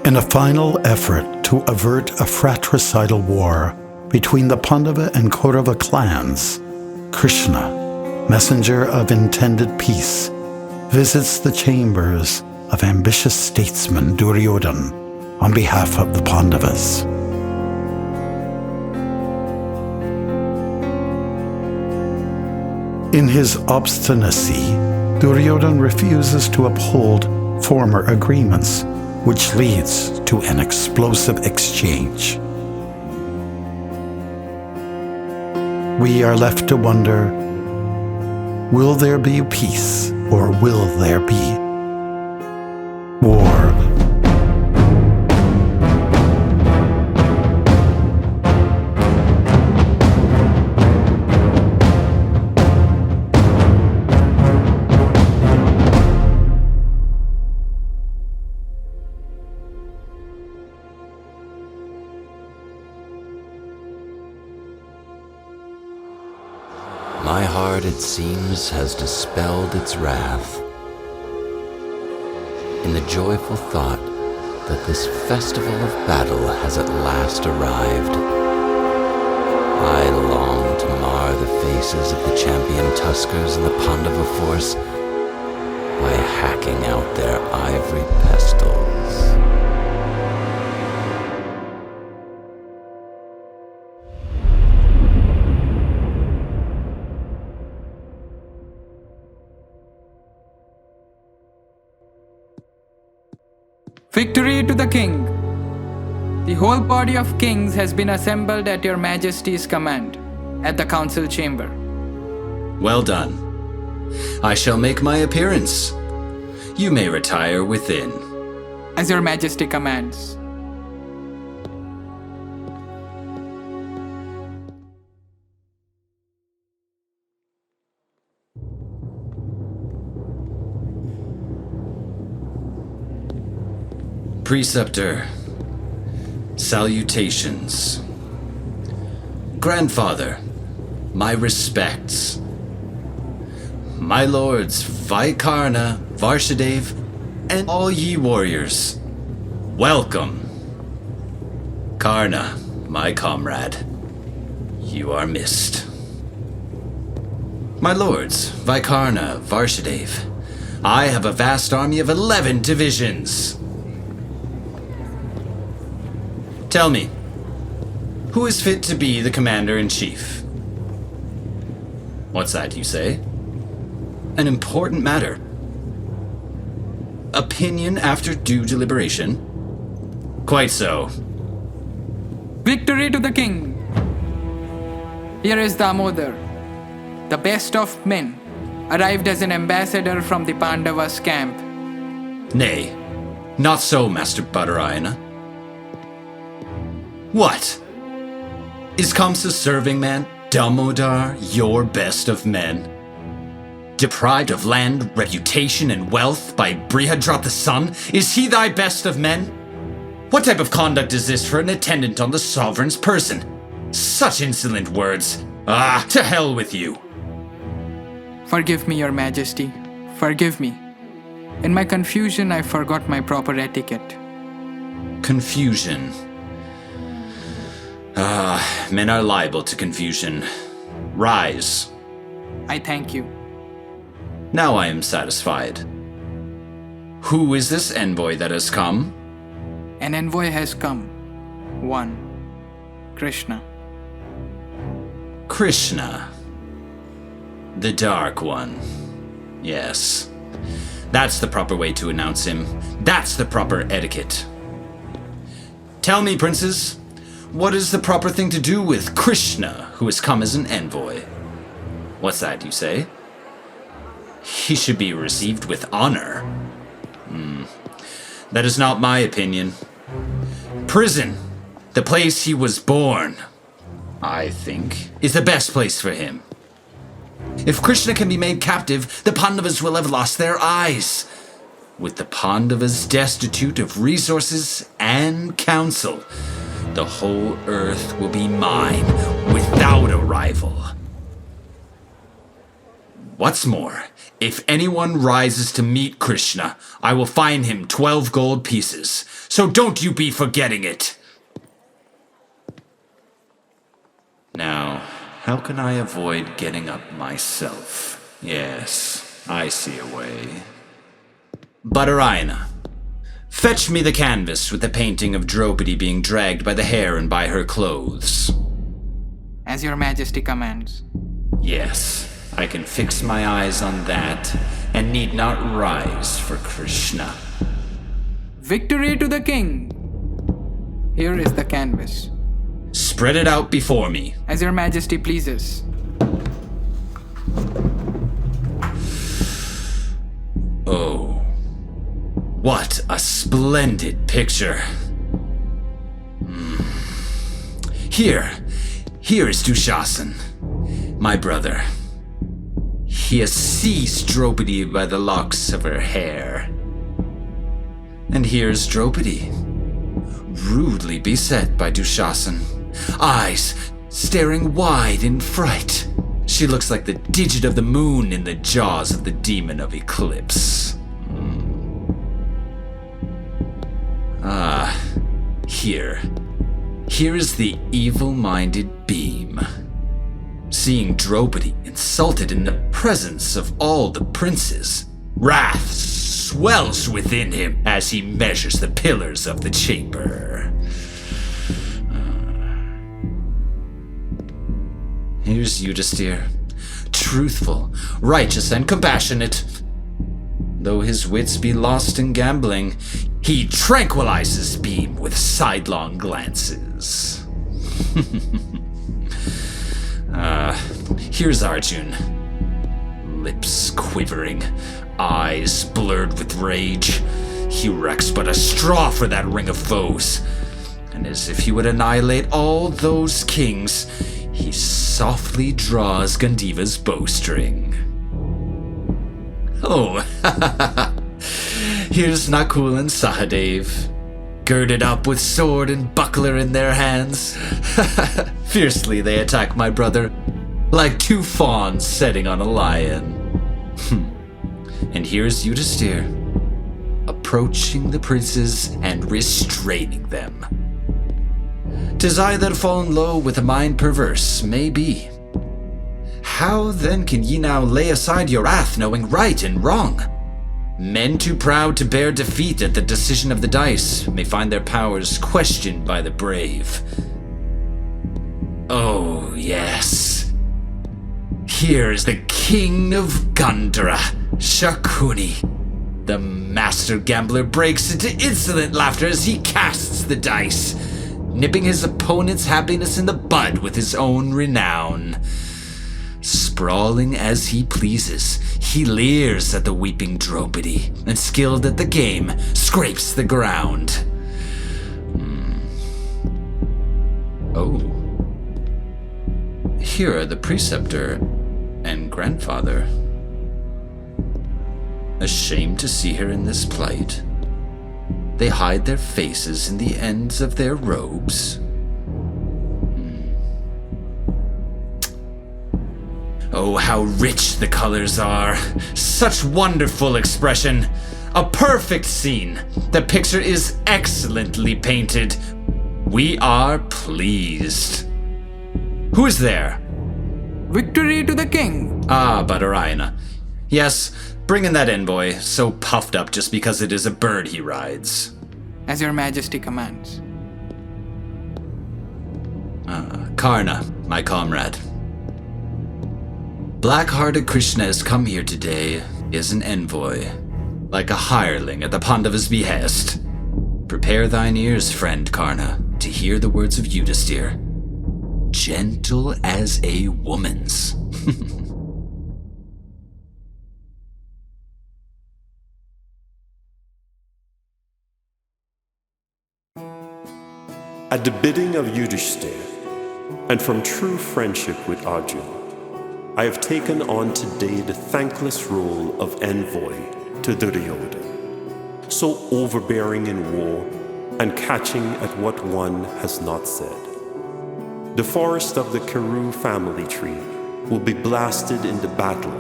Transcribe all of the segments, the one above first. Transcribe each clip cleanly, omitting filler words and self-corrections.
In a final effort to avert a fratricidal war between the Pandava and Kaurava clans, Krishna, messenger of intended peace, visits the chambers of ambitious statesman Duryodhana on behalf of the Pandavas. In his obstinacy, Duryodhana refuses to uphold former agreements, which leads to an explosive exchange. We are left to wonder, will there be peace or will there be war? My heart, it seems, has dispelled its wrath in the joyful thought that this festival of battle has at last arrived. I long to mar the faces of the champion Tuskers and the Pandava force by hacking out their ivory pestles. Victory to the king! The whole body of kings has been assembled at your majesty's command, at the council chamber. Well done. I shall make my appearance. You may retire within. As your majesty commands. Preceptor, salutations. Grandfather, my respects. My lords Vaikarna, Varshadev, and all ye warriors, welcome. Karna, my comrade, you are missed. My lords Vaikarna, Varshadev, I have a vast army of 11 divisions. Tell me, who is fit to be the commander-in-chief? What's that you say? An important matter. Opinion after due deliberation? Quite so. Victory to the king! Here is Damodar, the best of men, arrived as an ambassador from the Pandavas' camp. Nay, not so, Master Bhaktimarga. What? Is Kamsa's serving man, Damodar, your best of men? Deprived of land, reputation, and wealth by Brihadrat the sun, is he thy best of men? What type of conduct is this for an attendant on the sovereign's person? Such insolent words. Ah, to hell with you. Forgive me, your majesty. Forgive me. In my confusion, I forgot my proper etiquette. Confusion. Men are liable to confusion. Rise. I thank you. Now I am satisfied. Who is this envoy that has come? An envoy has come. One. Krishna. Krishna. The Dark One. Yes. That's the proper way to announce him. That's the proper etiquette. Tell me, princes, what is the proper thing to do with Krishna, who has come as an envoy? What's that, you say? He should be received with honor. That is not my opinion. Prison, the place he was born, I think, is the best place for him. If Krishna can be made captive, the Pandavas will have lost their eyes. With the Pandavas destitute of resources and counsel, the whole earth will be mine without a rival. What's more, if anyone rises to meet Krishna, I will fine him 12 gold pieces. So don't you be forgetting it. Now, how can I avoid getting up myself? Yes, I see a way. Bhaktimarga, fetch me the canvas with the painting of Draupadi being dragged by the hair and by her clothes. As your majesty commands. Yes, I can fix my eyes on that and need not rise for Krishna. Victory to the king! Here is the canvas. Spread it out before me. As your majesty pleases. Oh, what a splendid picture. Here is Dushasana, my brother. He has seized Draupadi by the locks of her hair. And here's Draupadi, rudely beset by Dushasana, eyes staring wide in fright. She looks like the digit of the moon in the jaws of the demon of eclipse. Here is the evil-minded beam. Seeing Draupadi insulted in the presence of all the princes, wrath swells within him as he measures the pillars of the chamber. Here's Yudhisthira, truthful, righteous, and compassionate. Though his wits be lost in gambling, he tranquilizes Beam with sidelong glances. Here's Arjun. Lips quivering, eyes blurred with rage. He recks but a straw for that ring of foes. And as if he would annihilate all those kings, he softly draws Gandiva's bowstring. Oh, here's Nakul and Sahadev, girded up with sword and buckler in their hands. Fiercely they attack my brother, like two fawns setting on a lion. And here's Yudhisthira, approaching the princes and restraining them. 'Tis I that have fallen low with a mind perverse, may be. How then can ye now lay aside your wrath, knowing right and wrong? Men too proud to bear defeat at the decision of the dice may find their powers questioned by the brave. Oh, yes. Here is the king of Gandhara, Shakuni. The master gambler breaks into insolent laughter as he casts the dice, nipping his opponent's happiness in the bud with his own renown. Sprawling as he pleases, he leers at the weeping Draupadi, and skilled at the game, scrapes the ground. Oh. Here are the preceptor and grandfather. Ashamed to see her in this plight, they hide their faces in the ends of their robes. Oh, how rich the colors are! Such wonderful expression! A perfect scene! The picture is excellently painted. We are pleased. Who is there? Victory to the king! Ah, Bhaktimarga. Yes, bring in that envoy, so puffed up just because it is a bird he rides. As your majesty commands. Karna, my comrade. Black-hearted Krishna has come here today as an envoy, like a hireling at the Pandava's behest. Prepare thine ears, friend Karna, to hear the words of Yudhisthira, gentle as a woman's. At the bidding of Yudhisthira, and from true friendship with Arjuna, I have taken on today the thankless role of envoy to Duryodhana, so overbearing in war and catching at what one has not said. The forest of the Kuru family tree will be blasted in the battle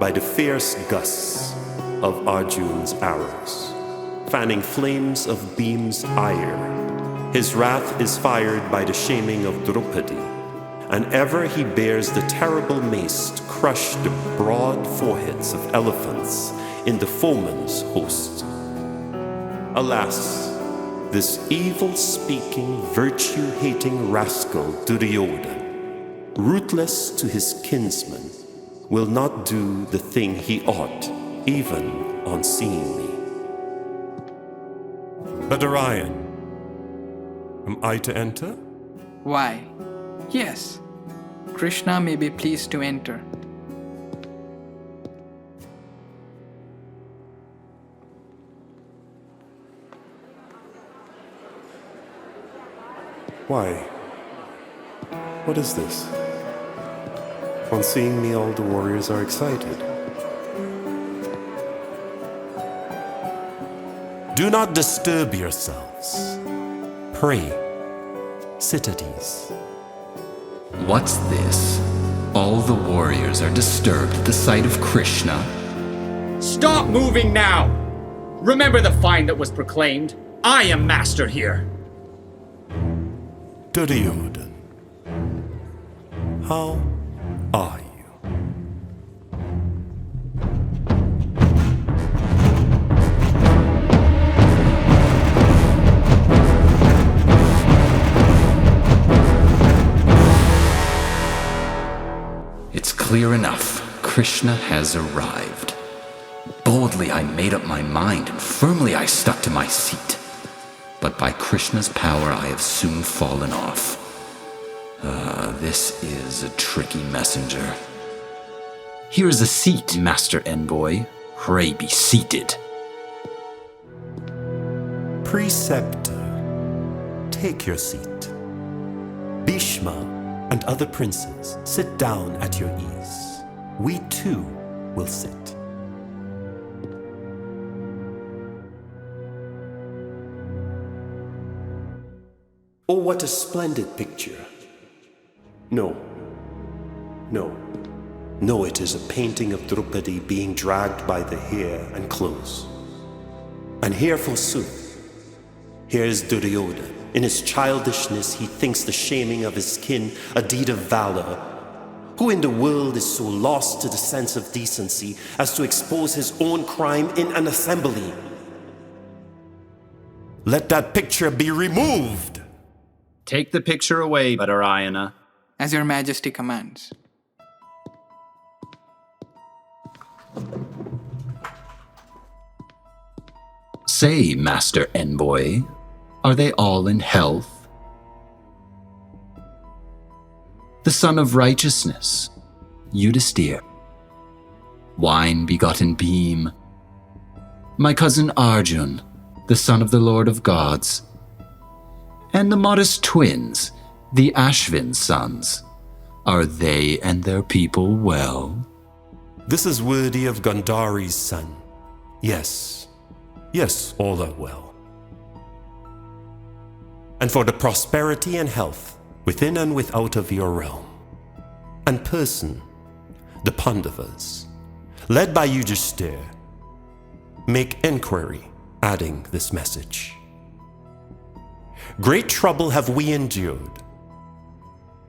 by the fierce gusts of Arjun's arrows, fanning flames of beams' ire. His wrath is fired by the shaming of Draupadi, and ever he bears the terrible mace to crush the broad foreheads of elephants in the foeman's host. Alas, this evil-speaking, virtue-hating rascal Duryodhana, ruthless to his kinsmen, will not do the thing he ought, even on seeing me. But Orion, am I to enter? Why? Yes, Krishna may be pleased to enter. Why? What is this? On seeing me, all the warriors are excited. Do not disturb yourselves. Pray. Sit at ease. What's this? All the warriors are disturbed at the sight of Krishna. Stop moving now! Remember the fine that was proclaimed. I am master here. Duryodhana, how are you? It's clear enough. Krishna has arrived. Boldly I made up my mind, and firmly I stuck to my seat. But by Krishna's power I have soon fallen off. This is a tricky messenger. Here is a seat, Master Envoy. Pray be seated. Preceptor, take your seat. Bhishma and other princes, sit down at your ease. We too will sit. Oh, what a splendid picture. No, it is a painting of Draupadi being dragged by the hair and clothes. And here, forsooth, here is Duryodhana. In his childishness, he thinks the shaming of his kin a deed of valor. Who in the world is so lost to the sense of decency as to expose his own crime in an assembly? Let that picture be removed! Take the picture away, Orion. As your majesty commands. Say, Master Envoy, are they all in health? The son of righteousness, Yudhisthira, wine-begotten beam, my cousin Arjun, the son of the Lord of Gods, and the modest twins, the Ashvin sons, are they and their people well? This is worthy of Gandhari's son. Yes, all are well. And for the prosperity and health within and without of your realm, and person, the Pandavas, led by Yudhisthira, make enquiry, adding this message. Great trouble have we endured.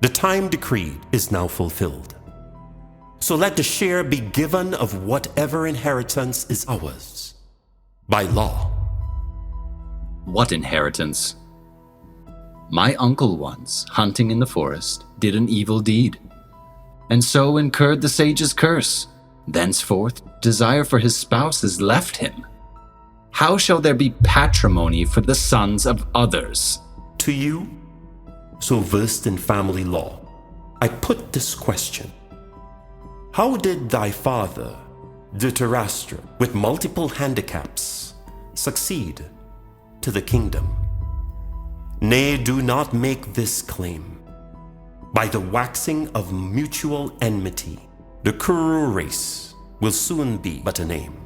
The time decreed is now fulfilled. So let the share be given of whatever inheritance is ours, by law. What inheritance? My uncle once, hunting in the forest, did an evil deed, and so incurred the sage's curse. Thenceforth, desire for his spouse has left him. How shall there be patrimony for the sons of others? To you, so versed in family law, I put this question. How did thy father, Dhritarashtra, with multiple handicaps, succeed to the kingdom? Nay, do not make this claim. By the waxing of mutual enmity, the Kuru race will soon be but a name.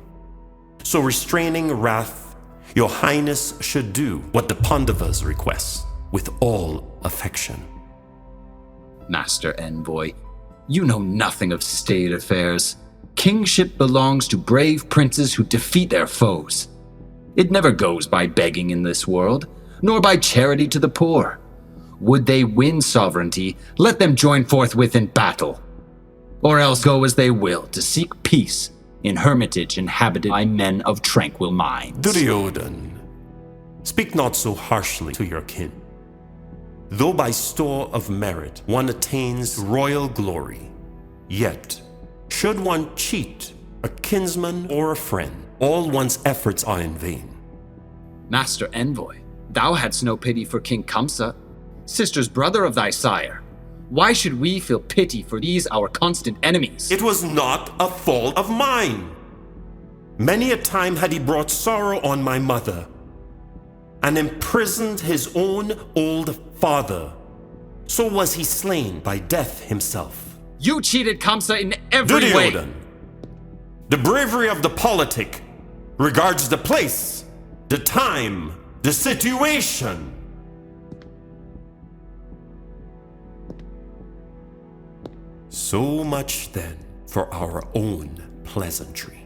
So restraining wrath, your highness should do what the Pandavas request with all affection. Master Envoy, you know nothing of state affairs. Kingship belongs to brave princes who defeat their foes. It never goes by begging in this world, nor by charity to the poor. Would they win sovereignty, let them join forthwith in battle, or else go as they will to seek peace in hermitage inhabited by men of tranquil minds. Duryodhana, speak not so harshly to your kin. Though by store of merit one attains royal glory, yet should one cheat a kinsman or a friend, all one's efforts are in vain. Master Envoy, thou hadst no pity for King Kamsa, sister's brother of thy sire. Why should we feel pity for these our constant enemies? It was not a fault of mine. Many a time had he brought sorrow on my mother, and imprisoned his own old father. So was he slain by death himself. You cheated Kamsa in every way. Duryodhana, the bravery of the politic regards the place, the time, the situation. So much then for our own pleasantry.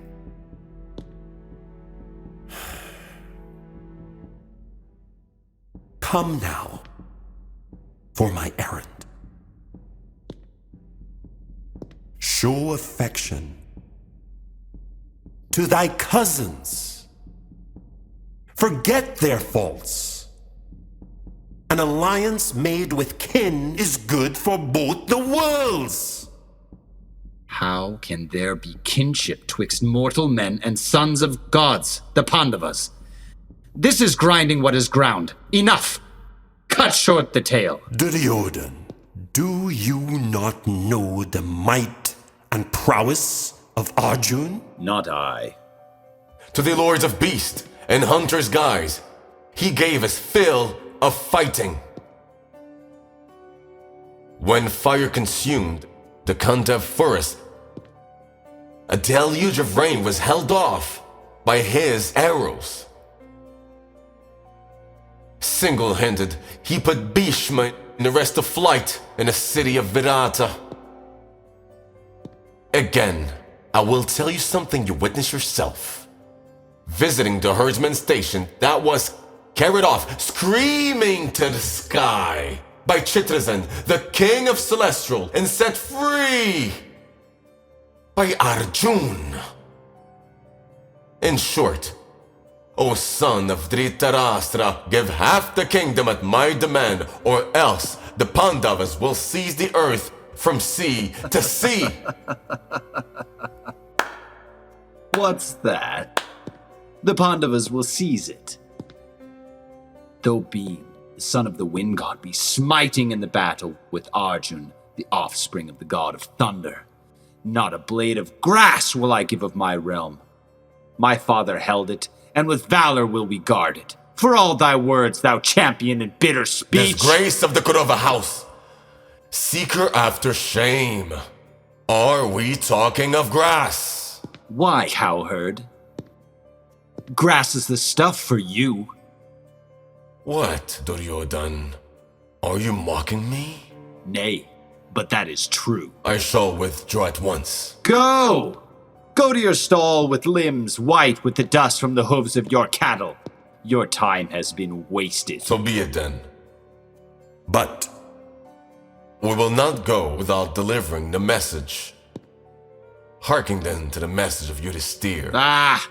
Come now for my errand. Show affection to thy cousins. Forget their faults. An alliance made with kin is good for both the worlds. How can there be kinship twixt mortal men and sons of gods, the Pandavas? This is grinding what is ground. Enough! Cut short the tale. Duryodhana, do you not know the might and prowess of Arjun? Not I. To the lords of beast and hunters' guise, he gave us fill of fighting. When fire consumed the Pandava forest, a deluge of rain was held off by his arrows. Single-handed, he put Bhishma in arrest of flight in the city of Virata. Again, I will tell you something you witnessed yourself. Visiting the herdsman station that was carried off screaming to the sky by Chitrasen, the king of celestial, and set free by Arjun. In short, O son of Dhritarashtra, give half the kingdom at my demand, or else the Pandavas will seize the earth from sea to sea. What's that? The Pandavas will seize it. Though being the son of the wind god be smiting in the battle with Arjun, the offspring of the god of thunder, not a blade of grass will I give of my realm. My father held it, and with valor will we guard it. For all thy words, thou champion in bitter speech. Disgrace of the Kurova house, seeker after shame. Are we talking of grass? Why, cowherd? Grass is the stuff for you. What, Duryodhana? Are you mocking me? Nay, but that is true. I shall withdraw at once. Go! Go to your stall with limbs white with the dust from the hooves of your cattle. Your time has been wasted. So be it then. But We will not go without delivering the message. Hearken then to the message of Yudhisthira. Ah!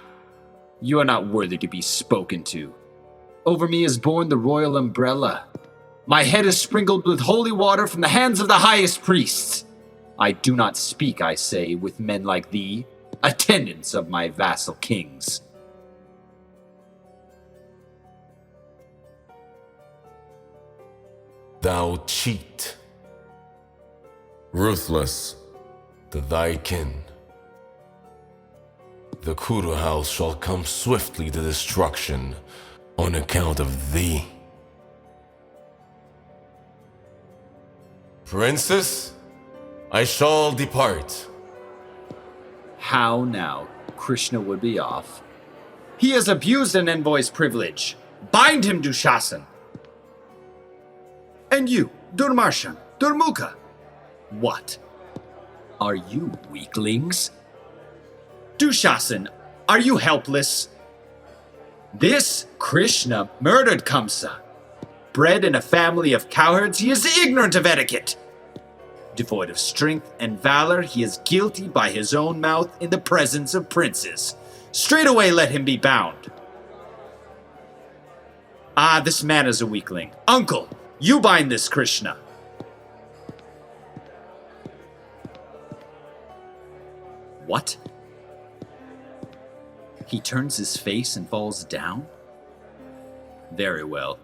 You are not worthy to be spoken to. Over me is borne the royal umbrella. My head is sprinkled with holy water from the hands of the highest priests. I do not speak, I say, with men like thee, attendants of my vassal kings. Thou cheat, ruthless to thy kin. The Kuru house shall come swiftly to destruction on account of thee. Princess, I shall depart. How now? Krishna would be off. He has abused an envoy's privilege. Bind him, Dushasan. And you, Durmarshan, Durmukha. What? Are you weaklings? Dushasan, are you helpless? This Krishna murdered Kamsa. Bred in a family of cowherds, he is ignorant of etiquette. Devoid of strength and valor, he is guilty by his own mouth in the presence of princes. Straightway let him be bound. Ah, this man is a weakling. Uncle, you bind this Krishna. What? He turns his face and falls down? Very well.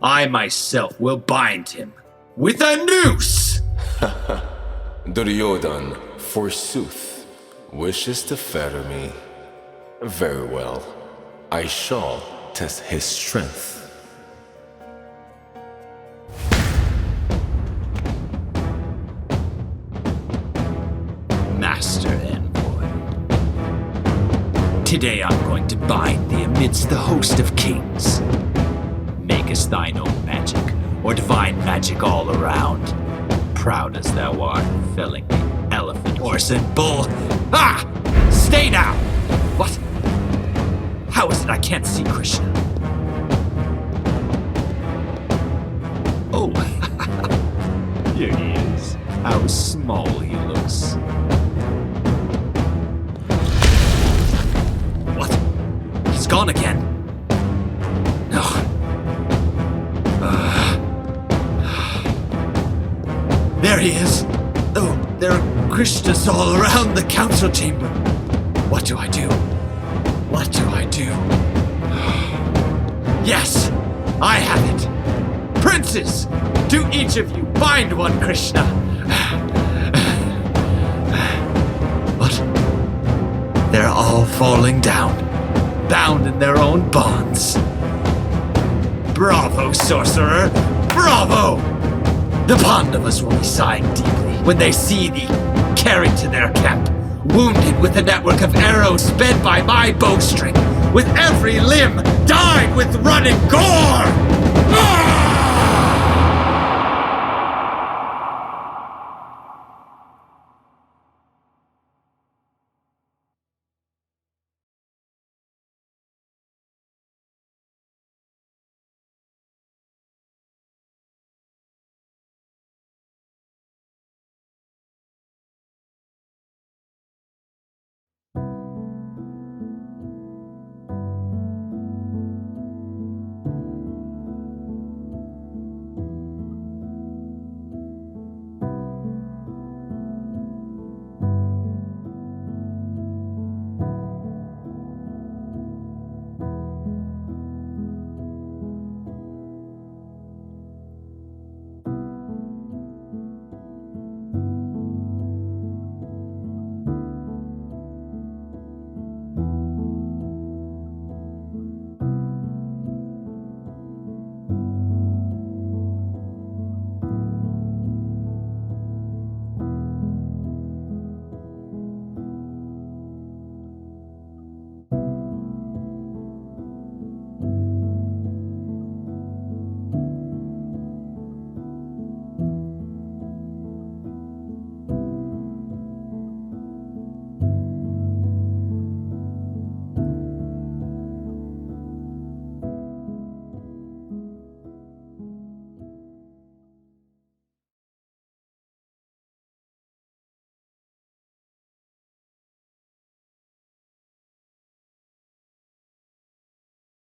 I myself will bind him with a noose! Duryodhana, forsooth, wishes to fetter me. Very well. I shall test his strength. Master Envoy, today I'm going to bind thee amidst the host of kings. Makest thine own magic, or divine magic all around. Proud as thou art, felling the elephant, horse, and bull. Ah! Stay now! What? How is it I can't see Krishna? Oh, here he is. How small he looks. What? He's gone again. No. There he is. Oh, there are Krishnas all around the council chamber. What do I do? What do I do? Yes, I have it. Princes, do each of you find one Krishna. But they're all falling down, bound in their own bonds. Bravo, sorcerer! Bravo! The Pandavas will be sighing deeply when they see thee carried to their camp, wounded with a network of arrows sped by my bowstring, with every limb dyed with running gore! Ah!